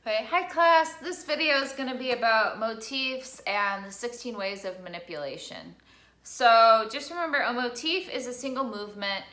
Okay, hi class. This video is going to be about motifs and the 16 ways of manipulation. So just remember, a motif is a single movement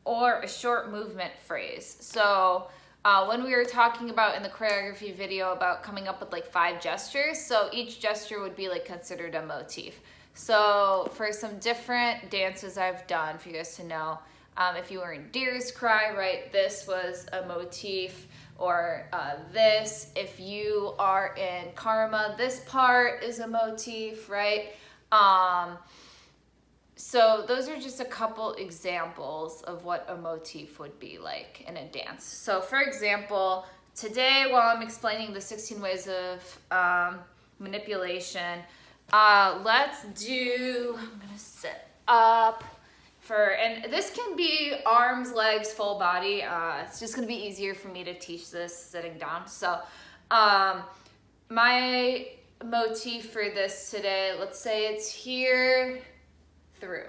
or a short movement phrase. So when we were talking about in the choreography video about coming up with like 5 gestures, so each gesture would be like considered a motif. So for some different dances I've done for you guys to know, if you were in Deer's Cry, right, this was a motif. Or this, if you are in Karma, this part is a motif, right? So those are just a couple examples of what a motif would be like in a dance. So for example, today while I'm explaining the 16 ways of manipulation, let's do, I'm gonna sit up. And this can be arms, legs, full body. It's just gonna be easier for me to teach this sitting down. So my motif for this today, let's say it's here through,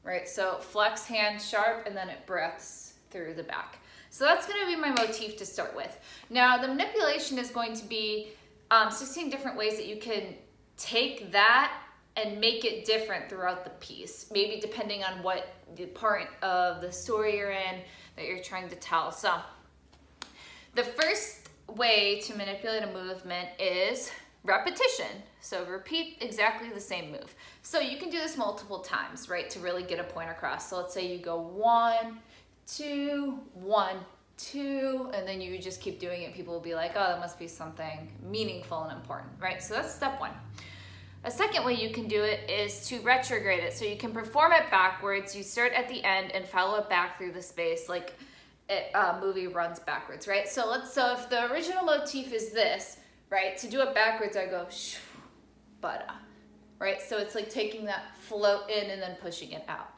right? So flex hand sharp and then it breaths through the back. So that's gonna be my motif to start with. Now the manipulation is going to be 16 different ways that you can take that and make it different throughout the piece, maybe depending on what the part of the story you're in that you're trying to tell. So the first way to manipulate a movement is repetition. So repeat exactly the same move. So you can do this multiple times, right, to really get a point across. So let's say you go 1, 2, 1, 2, and then you just keep doing it. People will be like, oh, that must be something meaningful and important, right? So that's step 1. A second way you can do it is to retrograde it. So you can perform it backwards. You start at the end and follow it back through the space like a movie runs backwards, right? So if the original motif is this, right? To do it backwards, I go shoo, bada, right? So it's like taking that flow in and then pushing it out,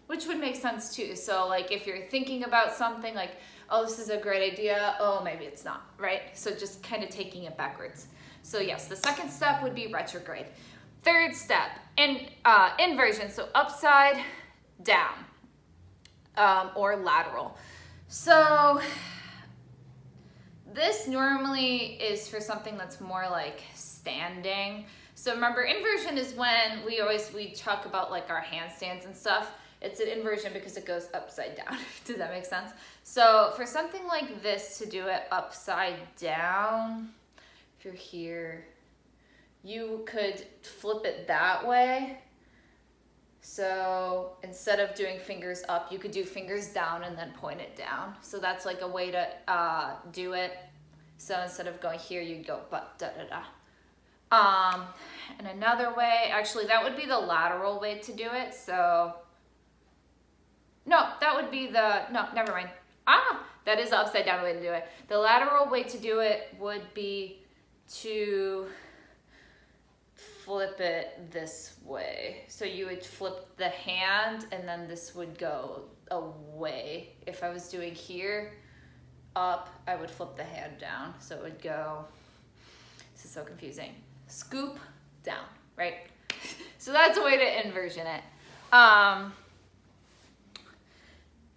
which would make sense too. So like if you're thinking about something like, oh, this is a great idea. Oh, maybe it's not, right? So just kind of taking it backwards. So yes, the second step would be retrograde. Third step, inversion, so upside down or lateral. So this normally is for something that's more like standing. So remember, inversion is when we talk about like our handstands and stuff. It's an inversion because it goes upside down. Does that make sense? So for something like this, to do it upside down, if you're here, you could flip it that way. So instead of doing fingers up, you could do fingers down and then point it down. So that's like a way to do it. So instead of going here, you'd go but da da da. And another way, actually that would be the lateral way to do it. So no, that would be the, no, never mind. That is the upside down way to do it. The lateral way to do it would be to flip it this way. So you would flip the hand and then this would go away. If I was doing here up, I would flip the hand down. So it would go, this is so confusing, scoop down, right? So that's a way to inversion it.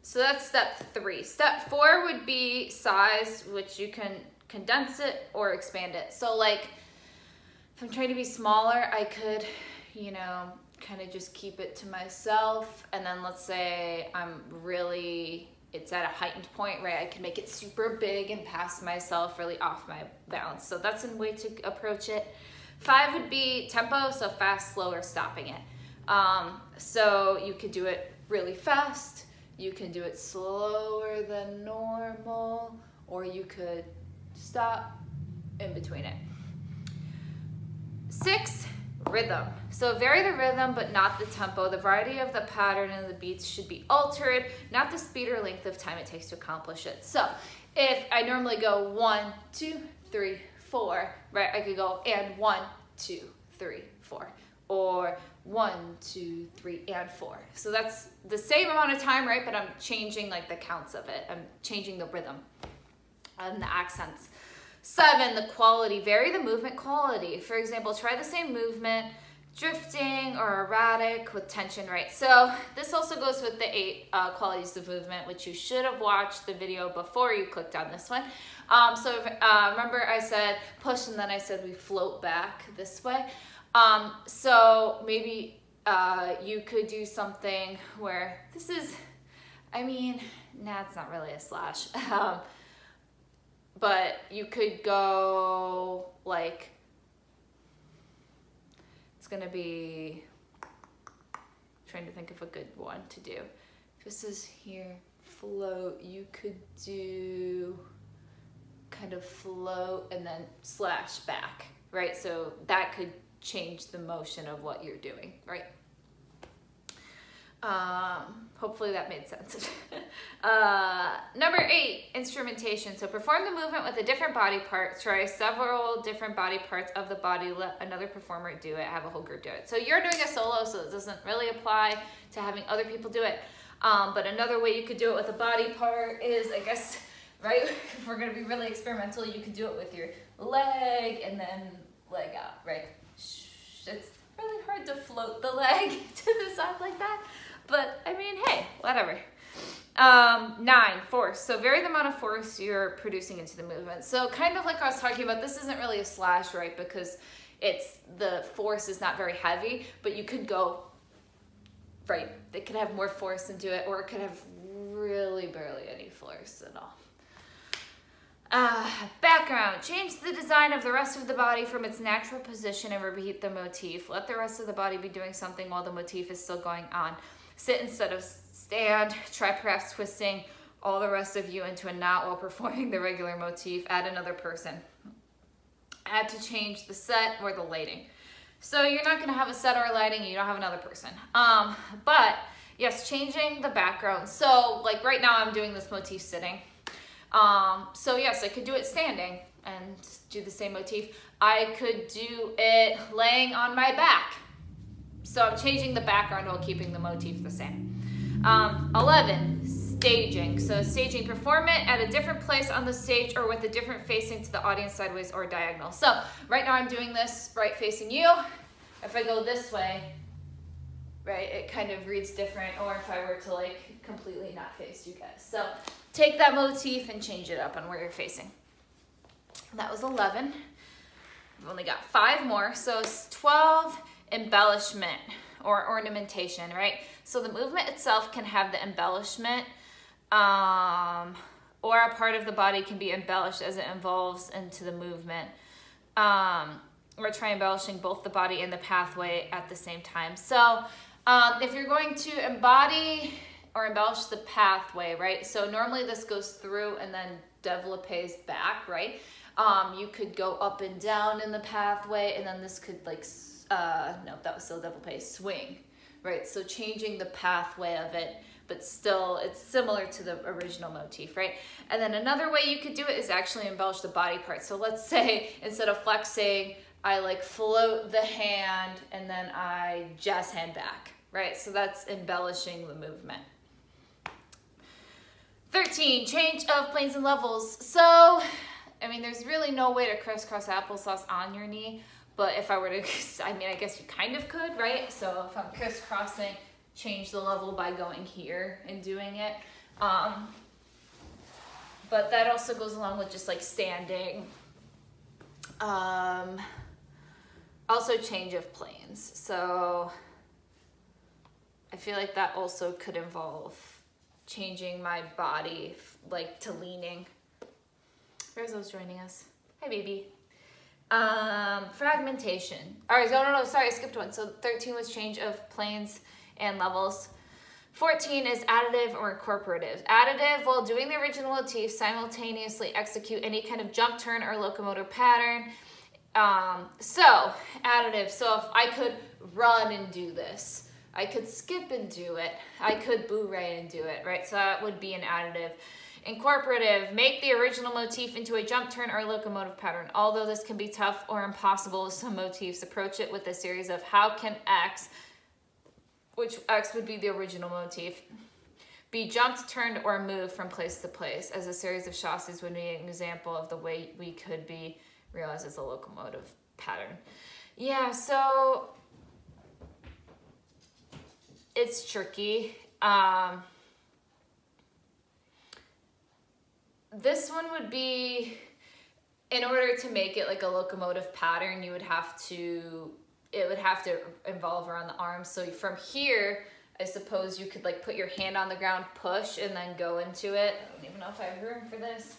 So that's step 3. Step 4 would be size, which you can condense it or expand it. So like if I'm trying to be smaller, I could, you know, kind of just keep it to myself. And then let's say it's at a heightened point, right? I can make it super big and pass myself really off my balance. So that's a way to approach it. 5 would be tempo, so fast, slow, or stopping it. So you could do it really fast. You can do it slower than normal, or you could stop in between it. 6, rhythm. So vary the rhythm, but not the tempo. The variety of the pattern and the beats should be altered, not the speed or length of time it takes to accomplish it. So if I normally go 1, 2, 3, 4, right? I could go and 1, 2, 3, 4, or 1, 2, 3, and 4. So that's the same amount of time, right? But I'm changing like the counts of it. I'm changing the rhythm and the accents. 7, the quality. Vary the movement quality. For example, try the same movement drifting or erratic with tension, right? So this also goes with the 8 qualities of movement, which you should have watched the video before you clicked on this one. Remember I said push, and then I said we float back this way. So maybe you could do something where this is, I mean, nah, it's not really a slash. But you could go like, it's gonna be, trying to think of a good one to do. This is here, float, you could do kind of float and then slash back, right? So that could change the motion of what you're doing, right? Hopefully that made sense. Number 8, instrumentation. So perform the movement with a different body part. Try several different body parts of the body. Let another performer do it. Have a whole group do it. So you're doing a solo, so it doesn't really apply to having other people do it. But another way you could do it with a body part is, I guess, right? If we're gonna be really experimental, you could do it with your leg and then leg out, right? It's really hard to float the leg to the side like that. But I mean, hey, whatever. 9, force. So vary the amount of force you're producing into the movement. So kind of like I was talking about, this isn't really a slash, right? Because the force is not very heavy, but you could go, right? It could have more force and do it, or it could have really barely any force at all. Background. Change the design of the rest of the body from its natural position and repeat the motif. Let the rest of the body be doing something while the motif is still going on. Sit instead of stand. Try perhaps twisting all the rest of you into a knot while performing the regular motif. Add another person. Add to change the set or the lighting. So you're not going to have a set or a lighting, you don't have another person. But yes, changing the background. So like right now I'm doing this motif sitting. So yes, I could do it standing and do the same motif. I could do it laying on my back. So I'm changing the background while keeping the motif the same. 11, staging. So staging, perform it at a different place on the stage or with a different facing to the audience, sideways or diagonal. So right now I'm doing this right facing you. If I go this way, right, it kind of reads different, or if I were to like completely not face you guys. So take that motif and change it up on where you're facing. That was 11. I've only got 5 more. So 12, embellishment or ornamentation, right? So the movement itself can have the embellishment, or a part of the body can be embellished as it evolves into the movement. Or try embellishing both the body and the pathway at the same time. So if you're going to embody or embellish the pathway, right? So normally this goes through and then develops back, right? You could go up and down in the pathway, and then this could like, no, that was still develope, swing, right? So changing the pathway of it, but still it's similar to the original motif, right? And then another way you could do it is actually embellish the body part. So let's say instead of flexing, I like float the hand and then I jazz hand back, right? So that's embellishing the movement. 13, change of planes and levels. So, I mean, there's really no way to crisscross applesauce on your knee, but if I were to, I mean, I guess you kind of could, right? So if I'm crisscrossing, change the level by going here and doing it. But that also goes along with just like standing. Also change of planes. So I feel like that also could involve changing my body like to leaning. Where's those joining us? Hi, baby. Fragmentation. All right, no, sorry, I skipped one. So 13 was change of planes and levels. 14 is additive or incorporative. Additive, while doing the original motif, simultaneously execute any kind of jump, turn, or locomotive pattern. So additive, so if I could run and do this, I could skip and do it, I could bourrée and do it, right? So that would be an additive. Incorporative, make the original motif into a jump, turn, or locomotive pattern. Although this can be tough or impossible with some motifs, approach it with a series of how can X, which X would be the original motif, be jumped, turned, or moved from place to place, as a series of chassés would be an example of the way we could be realized as a locomotive pattern. Yeah, so it's tricky. This one would be, in order to make it like a locomotive pattern, it would have to involve around the arms. So from here, I suppose you could like put your hand on the ground, push, and then go into it. I don't even know if I have room for this,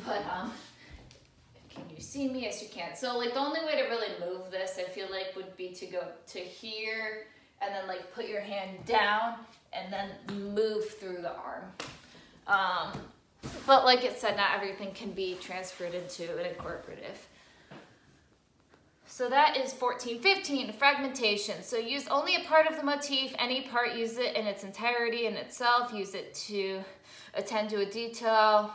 but can you see me? Yes, you can. So like the only way to really move this, I feel like, would be to go to here and then like put your hand down and then move through the arm. But like it said, not everything can be transferred into an incorporative. So that is 14. 15, fragmentation. So use only a part of the motif. Any part, use it in its entirety in itself. Use it to attend to a detail.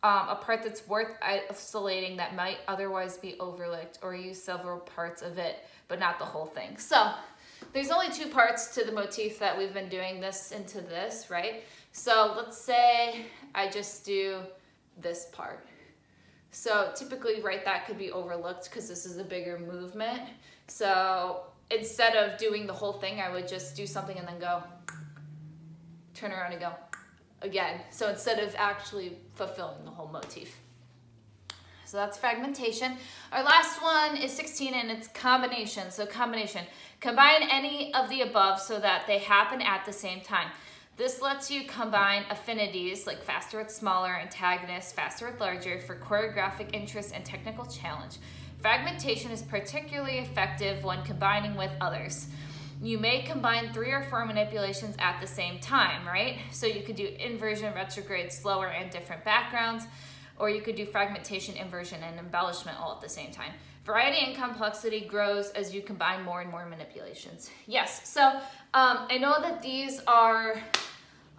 A part that's worth isolating that might otherwise be overlooked, or use several parts of it, but not the whole thing. So there's only 2 parts to the motif that we've been doing this into this, right? So let's say I just do this part. So typically, right, that could be overlooked because this is a bigger movement. So instead of doing the whole thing, I would just do something and then go, turn around and go again. So instead of actually fulfilling the whole motif. So that's fragmentation. Our last one is 16, and it's combination. So combination. Combine any of the above so that they happen at the same time. This lets you combine affinities, like faster with smaller, antagonists, faster with larger, for choreographic interest and technical challenge. Fragmentation is particularly effective when combining with others. You may combine 3 or 4 manipulations at the same time, right? So you could do inversion, retrograde, slower, and different backgrounds, or you could do fragmentation, inversion, and embellishment all at the same time. Variety and complexity grows as you combine more and more manipulations. Yes, so I know that these are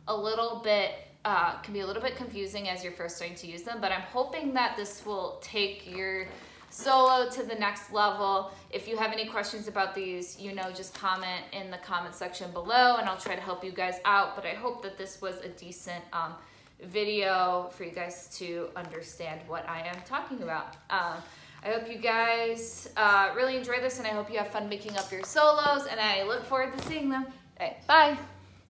a little bit, can be a little bit confusing as you're first starting to use them, but I'm hoping that this will take your solo to the next level. If you have any questions about these, just comment in the comment section below, and I'll try to help you guys out. But I hope that this was a decent video for you guys to understand what I am talking about. I hope you guys really enjoy this, and I hope you have fun making up your solos, and I look forward to seeing them. Okay, bye.